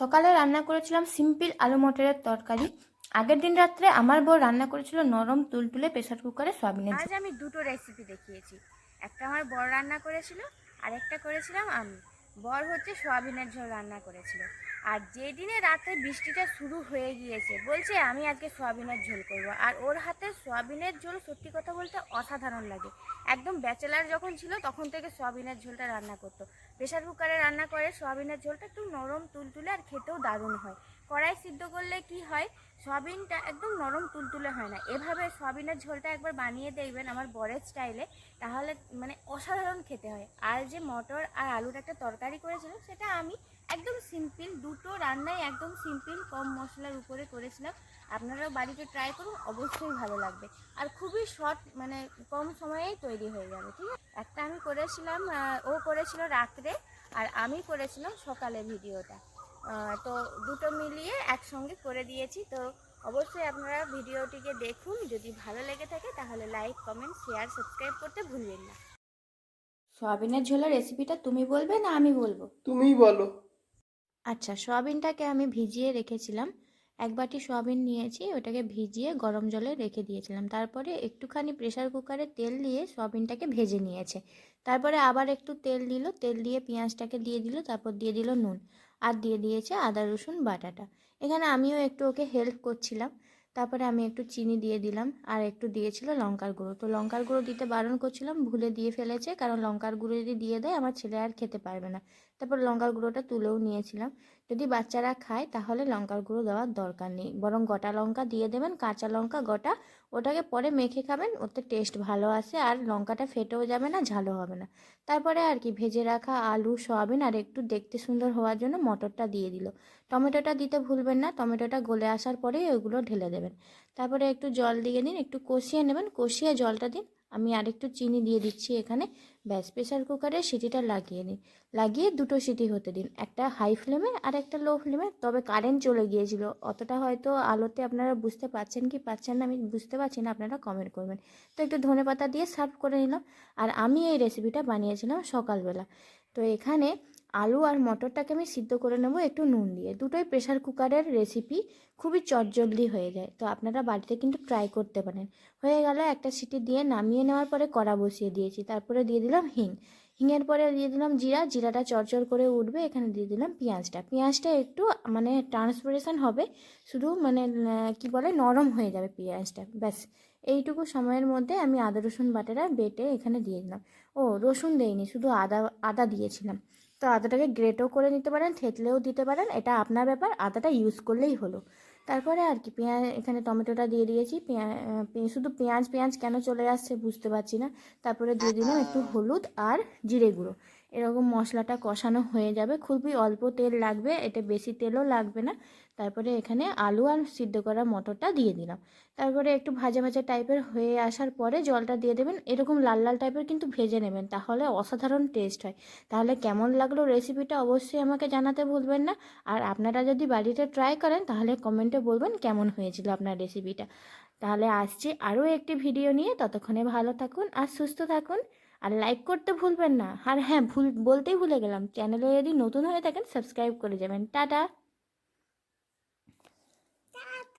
সকালে রান্না করেছিলাম সিম্পল আলু মটরের তরকারি। আগের দিন রাত্রে আমার বউ রান্না করেছিল নরম তুলতুলে প্রেসার কুকারে সয়াবিনের আজ ঝোল। আমি দুটো রেসিপি দেখিয়েছি। একটা আমার বর রান্না করেছিল, আর একটা করেছিলাম আমি। বর হচ্ছে সোয়াবিনের ঝোল রান্না করেছিল। আর যেদিনে রাতে বৃষ্টিটা শুরু হয়ে গিয়েছে, বলছে আমি আজকে সোয়াবিনের ঝোল করব। আর ওর হাতে সোয়াবিনের ঝোল সত্যি কথা বলতে অসাধারণ লাগে। একদম ব্যাচেলার যখন ছিল তখন থেকে সোয়াবিনের ঝোলটা রান্না করতো। প্রেসার কুকারে রান্না করে সোয়াবিনের ঝোলটা একটু নরম তুলতুলে, আর খেতেও দারুণ হয়। কড়াই সিদ্ধ করলে কি হয়, সয়াবিনটা একদম নরম তুলতুলে হয় না। এভাবে সয়াবিনের ঝোলটা একবার বানিয়ে দেখবেন আমার বরের স্টাইলে, তাহলে মানে অসাধারণ খেতে হয়। আর যে মটর আর আলুর একটা তরকারি করেছিলাম, সেটা আমি একদম সিম্পল, দুটো রান্নাই একদম সিম্পল কম মশলার উপরে করেছিলাম। আপনারাও বাড়িতে ট্রাই করুন, অবশ্যই ভালো লাগবে। আর খুবই শর্ট, মানে কম সময়েই তৈরি হয়ে যাবে, ঠিক আছে। একটা আমি করেছিলাম, ও করেছিল রাত্রে, আর আমি করেছিলাম সকালে ভিডিওটা। তো দুটো মিলিয়ে একসঙ্গে করে দিয়েছি। তো অবশ্যই আপনারা ভিডিওটিকে দেখুন, যদি ভালো লেগে থাকে তাহলে লাইক, কমেন্ট, শেয়ার, সাবস্ক্রাইব করতে ভুলবেন না। সয়াবিনের ঝোলের রেসিপিটা তুমি বলবে না আমি বলবো? তুমিই বলো। আচ্ছা, সয়াবিনটাকে আমি ভিজিয়ে রেখেছিলাম। এক বাটি সয়াবিন নিয়েছি, ওটাকে ভিজিয়ে গরম জলে রেখে দিয়েছিলাম। তারপরে একটুখানি প্রেসার কুকারে তেল দিয়ে সয়াবিনটাকে ভেজে নিয়েছে। তারপরে আবার একটু তেল দিল, তেল দিয়ে পেঁয়াজটাকে দিয়ে দিল, তারপর দিয়ে দিল নুন, আর দিয়ে দিয়েছে আদা রসুন বাটাটা। এখানে আমিও একটু ওকে হেল্প করছিলাম। তারপরে আমি একটু চিনি দিয়ে দিলাম, আর একটু দিয়েছিল লঙ্কার গুঁড়ো। তো লঙ্কার গুঁড়ো দিতে বারণ করছিলাম, ভুলে দিয়ে ফেলেছে, কারণ লঙ্কার গুঁড়ো যদি দিয়ে দেয় আমার ছেলে আর খেতে পারবে না। তারপর লঙ্কার গুঁড়োটা তুলেও নিয়েছিলাম। যদি বাচ্চারা খায় তাহলে লঙ্কার গুঁড়ো দেওয়ার দরকার নেই, বরং গোটা লঙ্কা দিয়ে দেবেন, কাঁচা লঙ্কা গোটা। ওটাকে পরে মেখে খাবেন, ওতে টেস্ট ভালো আসে, আর লঙ্কাটা ফেটেও যাবে না, ঝালও হবে না। তারপরে আর কি, ভেজে রাখা আলু, সয়াবিন আর একটু দেখতে সুন্দর হওয়ার জন্য মটরটা দিয়ে দিল। টমেটোটা দিতে ভুলবেন না, টমেটোটা গলে আসার পরেই ওইগুলো ঢেলে দেবেন। তারপরে একটু জল দিয়ে দিন, একটু কষিয়ে নেবেন, কষিয়ে জলটা দিন। আমি আরেকটু চিনি দিয়ে দিচ্ছি এখানে। ব্যাস, প্রেসার কুকারে সিটিটা লাগিয়ে নিন। লাগিয়ে দুটো সিটি হতে দিন, একটা হাই ফ্লেমে আর একটা লো ফ্লেমে। তবে কারেন্ট চলে গিয়েছিল, অতটা হয়তো আলোতে আপনারা বুঝতে পারছেন কি পাচ্ছেন না আমি বুঝতে পারছি না, আপনারা কমেন্ট করবেন। তো একটু ধনেপাতা দিয়ে সার্ভ করে নিলাম। আর আমি এই রেসিপিটা বানিয়েছিলাম সকালবেলা। তো এখানে আলু আর মটরটাকে আমি সিদ্ধ করে নেব একটু নুন দিয়ে। দুটোই প্রেসার কুকারের রেসিপি, খুবই চটজলদি হয়ে যায়। তো আপনারা বাড়িতে কিন্তু ট্রাই করতে পারেন। হয়ে গেল, একটা সিটি দিয়ে নামিয়ে নেওয়ার পরে কড়া বসিয়ে দিয়েছি। তারপরে দিয়ে দিলাম হিং, হিঙের পরে দিয়ে দিলাম জিরা, জিরাটা চড়চড় করে উঠবে। এখানে দিয়ে দিলাম পেঁয়াজটা, পেঁয়াজটা একটু মানে ট্রান্সপারেশন হবে, শুধু মানে কি বলে নরম হয়ে যাবে পেঁয়াজটা, ব্যাস। এইটুকু সময়ের মধ্যে আমি আদা রসুন বাটাটা বেটে এখানে দিয়ে দিলাম। ও, রসুন দেইনি, শুধু আদা আদা দিয়েছিলাম। তো আদাটাকে গ্রেটও করে নিতে পারেন, থেতলেও দিতে পারেন, এটা আপনার ব্যাপার, আদাটা ইউজ করলেই হলো। তারপরে আর কি, পেঁয়াজ, এখানে টমেটোটা দিয়ে দিয়েছি। শুধু পেঁয়াজ পেঁয়াজ কেন চলে আসছে বুঝতে পারছি না। তারপরে দিয়ে দিলাম একটু হলুদ আর জিরে গুঁড়ো। এরকম মশলাটা কষানো হয়ে যাবে, খুবই অল্প তেল লাগবে, এতে বেশি তেলও লাগবে না। তারপরে এখানে আলু আর সিদ্ধ করা মটরটা দিয়ে দিলাম। তারপরে একটু ভাজা ভাজা টাইপের হয়ে আসার পরে জলটা দিয়ে দেবেন, এরকম লাল লাল টাইপের কিন্তু ভেজে নেবেন, তাহলে অসাধারণ টেস্ট হয়। তাহলে কেমন লাগলো রেসিপিটা অবশ্যই আমাকে জানাতে ভুলবেন না। আর আপনারা যদি বাড়িতে ট্রাই করেন তাহলে কমেন্টে বলবেন কেমন হয়েছিল আপনার রেসিপিটা। তাহলে আসছি আরও একটি ভিডিও নিয়ে, ততক্ষণে ভালো থাকুন আর সুস্থ থাকুন। আর লাইক করতে ভুলবেন না। আর হ্যাঁ, বলতেই ভুলে গেলাম, চ্যানেলে যদি নতুন হয়ে থাকেন সাবস্ক্রাইব করে যাবেন। টাটা।